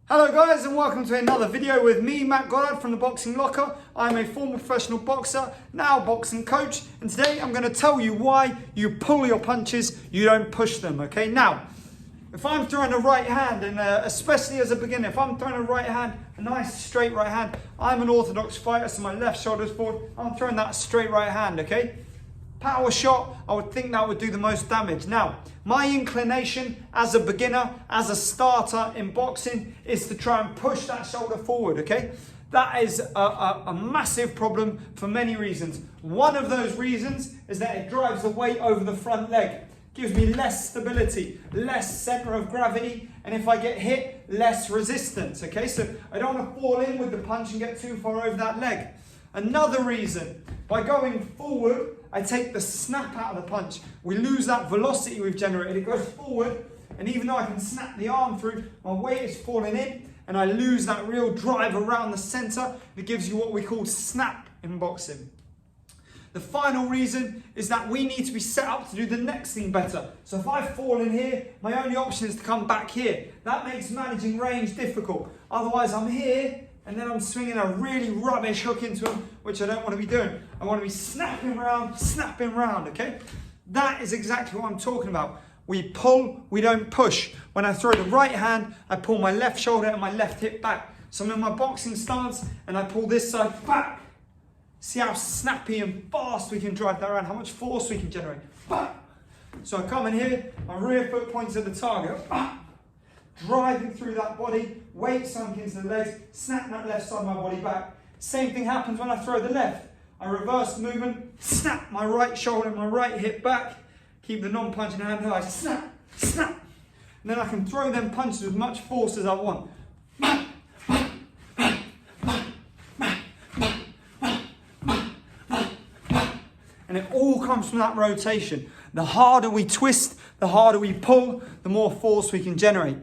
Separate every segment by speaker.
Speaker 1: Hello guys and welcome to another video with me, Matt Goddard from the Boxing Locker. I'm a former professional boxer, now boxing coach, and today I'm going to tell you why you pull your punches, you don't push them, okay? Now, if I'm throwing a right hand, and especially as a beginner, if I'm throwing a right hand, a nice straight right hand, I'm an orthodox fighter, so my left shoulder's forward, I'm throwing that straight right hand, okay? Power shot, I would think that would do the most damage. Now, my inclination as a beginner, as a starter in boxing, is to try and push that shoulder forward, okay? That is a massive problem for many reasons. One of those reasons is that it drives the weight over the front leg. Gives me less stability, less center of gravity, and if I get hit, less resistance, okay? So I don't want to fall in with the punch and get too far over that leg. Another reason, by going forward, I take the snap out of the punch. We lose that velocity we've generated. It goes forward, and even though I can snap the arm through, my weight is falling in, and I lose that real drive around the center. It gives you what we call snap in boxing. The final reason is that we need to be set up to do the next thing better. So if I fall in here, my only option is to come back here. That makes managing range difficult. Otherwise, I'm here, and then I'm swinging a really rubbish hook into him, which I don't want to be doing. I want to be snapping round, okay? That is exactly what I'm talking about. We pull, we don't push. When I throw the right hand, I pull my left shoulder and my left hip back. So I'm in my boxing stance, and I pull this side back. See how snappy and fast we can drive that around, how much force we can generate. So I come in here, my rear foot points at the target. Driving through that body, weight sunk into the legs, snap that left side of my body back. Same thing happens when I throw the left. I reverse the movement, snap my right shoulder, my right hip back, keep the non-punching hand high, snap, snap. And then I can throw them punches with as much force as I want. And it all comes from that rotation. The harder we twist, the harder we pull, the more force we can generate.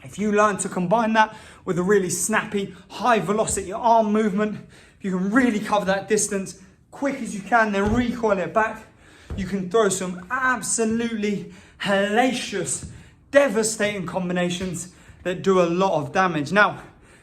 Speaker 1: If you learn to combine that with a really snappy, high velocity arm movement, if you can really cover that distance quick as you can, then recoil it back, you can throw some absolutely hellacious, devastating combinations that do a lot of damage. Now,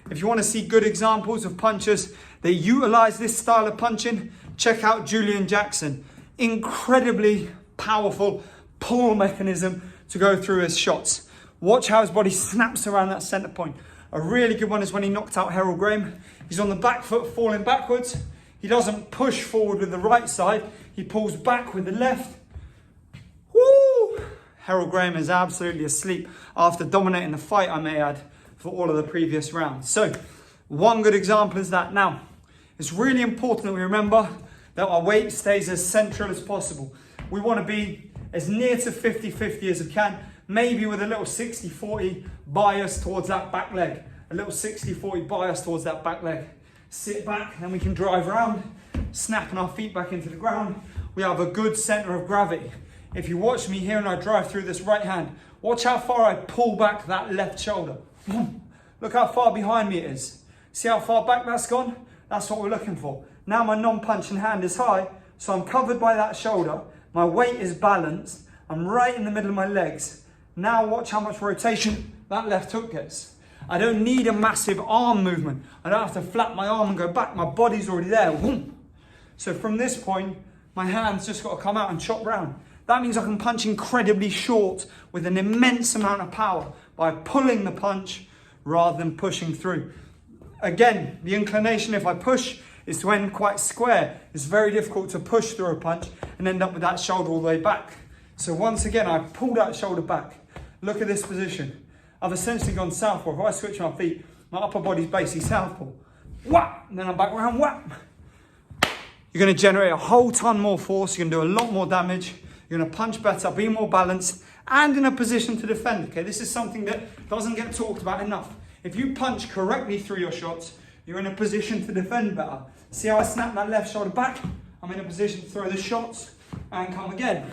Speaker 1: if you want to see good examples of punchers that utilize this style of punching, check out Julian Jackson. Incredibly powerful pull mechanism to go through his shots. Watch how his body snaps around that center point. A really good one is when he knocked out Harold Graham. He's on the back foot falling backwards. He doesn't push forward with the right side. He pulls back with the left. Woo! Harold Graham is absolutely asleep after dominating the fight, I may add, for all of the previous rounds. So one good example is that. Now, it's really important that we remember that our weight stays as central as possible. We want to be as near to 50-50 as we can, maybe with a little 60-40 bias towards that back leg. A little 60-40 bias towards that back leg. Sit back, then we can drive around, snapping our feet back into the ground. We have a good center of gravity. If you watch me here and I drive through this right hand, watch how far I pull back that left shoulder. Look how far behind me it is. See how far back that's gone? That's what we're looking for. Now my non-punching hand is high, so I'm covered by that shoulder. My weight is balanced. I'm right in the middle of my legs. Now watch how much rotation that left hook gets. I don't need a massive arm movement. I don't have to flap my arm and go back. My body's already there. So from this point, my hand's just got to come out and chop round. That means I can punch incredibly short with an immense amount of power by pulling the punch rather than pushing through. Again, the inclination if I push is to end quite square. It's very difficult to push through a punch and end up with that shoulder all the way back. So once again, I pull that shoulder back. Look at this position. I've essentially gone southpaw. If I switch my feet, my upper body's basically southpaw. Whap! And then I'm back around, whap! You're going to generate a whole ton more force. You're going to do a lot more damage. You're going to punch better, be more balanced, and in a position to defend. Okay, this is something that doesn't get talked about enough. If you punch correctly through your shots, you're in a position to defend better. See how I snap that left shoulder back? I'm in a position to throw the shots and come again.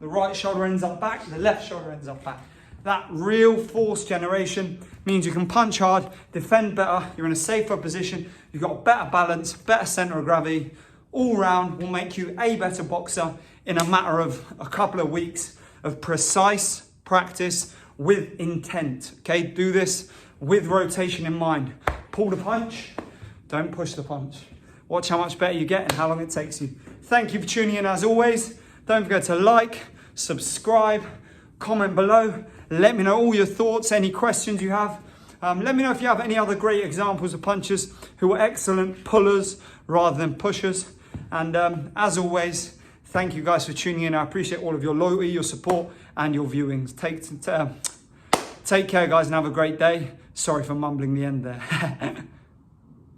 Speaker 1: The right shoulder ends up back, the left shoulder ends up back. That real force generation means you can punch hard, defend better, you're in a safer position, you've got better balance, better center of gravity. All round will make you a better boxer in a matter of a couple of weeks of precise practice with intent, okay? Do this with rotation in mind. Pull the punch, don't push the punch. Watch how much better you get and how long it takes you. Thank you for tuning in as always. Don't forget to like, subscribe, comment below. Let me know all your thoughts, any questions you have. Let me know if you have any other great examples of punchers who are excellent pullers rather than pushers. And as always, thank you guys for tuning in. I appreciate all of your loyalty, your support, and your viewings. Take care, guys, and have a great day. Sorry for mumbling the end there.